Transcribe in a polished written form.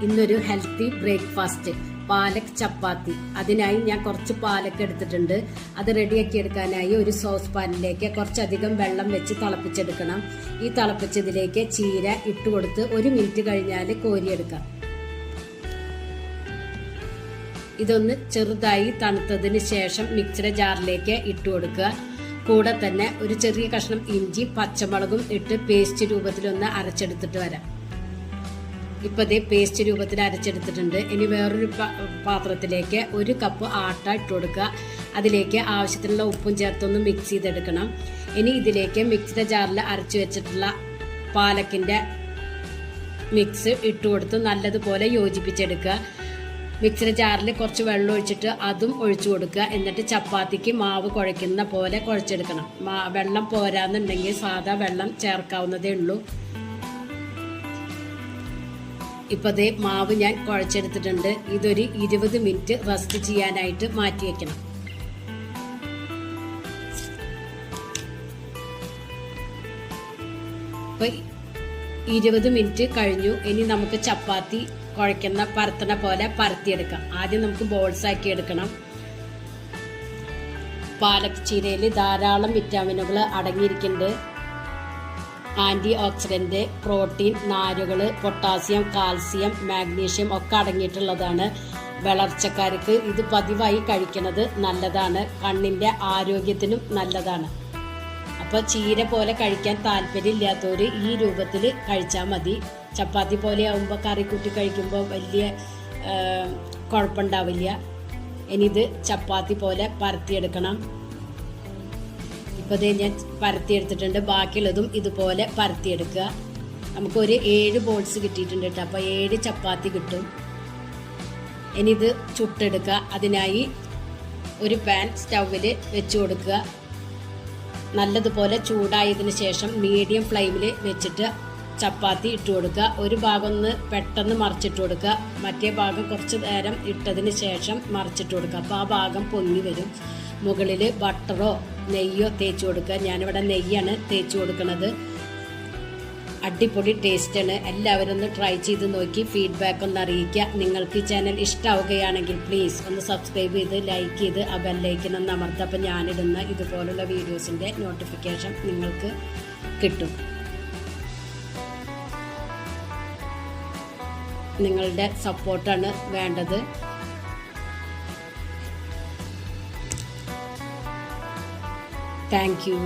ഇന്നൊരു healthy breakfast palak ചപ്പാത്തി. അതിനായി ഞാൻ കുറച്ച് പാലക്ക് എടുത്തിട്ടുണ്ട്. അത് റെഡിയാക്കി എടുക്കാനായി ഒരു സോസ് പാനിലേക്ക് കുറച്ചധികം വെള്ളം വെച്ച് തിളപ്പിച്ചെടുക്കണം. ഈ തിളപ്പിച്ചതിലേക്ക് ചീര ഇട്ടുകൊടുത്ത് 1 മിനിറ്റ് കഴിഞ്ഞാൽ കോരിയെടുക്കാം. ഇതൊന്ന് ചെറുതായി തണുത്തതിന് ശേഷം മിക്സിയുടെ ജാറിലേക്ക് ഇട്ടുകൊടുക്കുക. കൂടെ തന്നെ ഒരു ചെറിയ കഷ്ണം ഇഞ്ചി പച്ചമുളകും ഇട്ട് പേസ്റ്റ് രൂപത്തിലൊന്ന് അരച്ചെടുത്തിട്ട് വരാം. ഇപ്പൊ ഇതേ പേസ്റ്റ് രൂപത്തിൽ അരച്ചെടുത്തിട്ടുണ്ട്. ഇനി വേറൊരു പാത്രത്തിലേക്ക് 1 കപ്പ് ആട്ട ഇട്ട് കൊടുക്കുക. അതിലേക്ക് ആവശ്യത്തിനുള്ള ഉപ്പും ചേർത്തൊന്ന് മിക്സ് ചെയ്തെടുക്കണം. ഇനി ഇതിലേക്ക് മിക്സിയുടെ ജാറിൽ അരച്ചു വെച്ചിട്ടുള്ള പാലക്കിന്റെ മിക്സ് ഇട്ടുകൊടുത്ത് നല്ലതുപോലെ യോജിപ്പിച്ചെടുക്കുക. മിക്സിയുടെ ജാറിൽ കുറച്ച് വെള്ളം ഒഴിച്ചിട്ട് അതും ഒഴിച്ചു കൊടുക്കുക. എന്നിട്ട് ചപ്പാത്തിക്ക് മാവ് കുഴയ്ക്കുന്ന പോലെ കുഴച്ചെടുക്കണം. വെള്ളം പോരാന്നുണ്ടെങ്കിൽ സാധാ വെള്ളം ചേർക്കാവുന്നതേ ഉള്ളൂ. ഇപ്പൊ ദേ മാവ് ഞാൻ കുഴച്ചെടുത്തിട്ടുണ്ട്. ഇതൊരു 20 മിനിറ്റ് റെസ്റ്റ് ചെയ്യാനായിട്ട് മാറ്റി വെക്കണം. ഇപ്പൊ 20 മിനിറ്റ് കഴിഞ്ഞു. ഇനി നമുക്ക് ചപ്പാത്തി കുഴയ്ക്കുന്ന പരത്തണ പോലെ പരത്തിയെടുക്കാം. ആദ്യം നമുക്ക് ബോൾസ് ആക്കി എടുക്കണം. പാലക് ചീരയിൽ ധാരാളം വിറ്റാമിനുകൾ അടങ്ങിയിരിക്കുന്നുണ്ട്. ആന്റി ഓക്സിഡന്റ്, പ്രോട്ടീൻ, നാരുകൾ, പൊട്ടാസ്യം, കാൽസ്യം, മാഗ്നീഷ്യം ഒക്കെ അടങ്ങിയിട്ടുള്ളതാണ്. വളർച്ചക്കാർക്ക് ഇത് പതിവായി കഴിക്കുന്നത് നല്ലതാണ്. കണ്ണിന്റെ ആരോഗ്യത്തിനും നല്ലതാണ്. അപ്പോൾ ചീര പോലെ കഴിക്കാൻ താല്പര്യമില്ലാത്തവർ ഈ രൂപത്തിൽ കഴിച്ചാൽ മതി. ചപ്പാത്തി പോലെ ആകുമ്പോൾ കറി കൂട്ടി കഴിക്കുമ്പോൾ വലിയ കുഴപ്പമുണ്ടാവില്ല. ഇനി ഇത് ചപ്പാത്തി പോലെ പരത്തിയെടുക്കണം. ഇപ്പോൾ ഞാൻ പരത്തിയെടുത്തിട്ടുണ്ട്. ബാക്കിയുള്ളതും ഇതുപോലെ പരത്തിയെടുക്കുക. നമുക്കൊരു 7 ബോൾസ് കിട്ടിയിട്ടുണ്ട് കേട്ടോ. അപ്പോൾ 7 ചപ്പാത്തി കിട്ടും. ഇനി ഇത് ചുട്ടെടുക്കുക. അതിനായി ഒരു പാൻ സ്റ്റൗവിൽ വെച്ച് കൊടുക്കുക. നല്ലതുപോലെ ചൂടായതിന് ശേഷം മീഡിയം ഫ്ലെയിമിൽ വെച്ചിട്ട് ചപ്പാത്തി ഇട്ട് കൊടുക്കുക. ഒരു ഭാഗം ഒന്ന് പെട്ടെന്ന് മറിച്ചിട്ട് കൊടുക്കുക. മറ്റേ ഭാഗം കുറച്ച് നേരം ഇട്ടതിന് ശേഷം മറിച്ചിട്ട് കൊടുക്കുക. അപ്പോൾ ആ ഭാഗം പൊങ്ങി വരും. മുകളിൽ ബട്ടറോ നെയ്യോ തേച്ച് കൊടുക്കുക. ഞാനിവിടെ നെയ്യാണ് തേച്ച് കൊടുക്കുന്നത്. അടിപൊളി ടേസ്റ്റാണ്. എല്ലാവരും ഒന്ന് ട്രൈ ചെയ്ത് നോക്കി ഫീഡ്ബാക്ക് ഒന്ന് അറിയിക്കുക. നിങ്ങൾക്ക് ഈ ചാനൽ ഇഷ്ടമാവുകയാണെങ്കിൽ പ്ലീസ് ഒന്ന് സബ്സ്ക്രൈബ് ചെയ്ത് ലൈക്ക് ചെയ്ത് ആ ബെല്ലൈക്കൻ ഒന്ന് അമർത്തുക. അപ്പം ഞാനിടുന്ന ഇതുപോലുള്ള വീഡിയോസിൻ്റെ നോട്ടിഫിക്കേഷൻ നിങ്ങൾക്ക് കിട്ടും. നിങ്ങളുടെ സപ്പോർട്ടാണ് വേണ്ടത്. Thank you.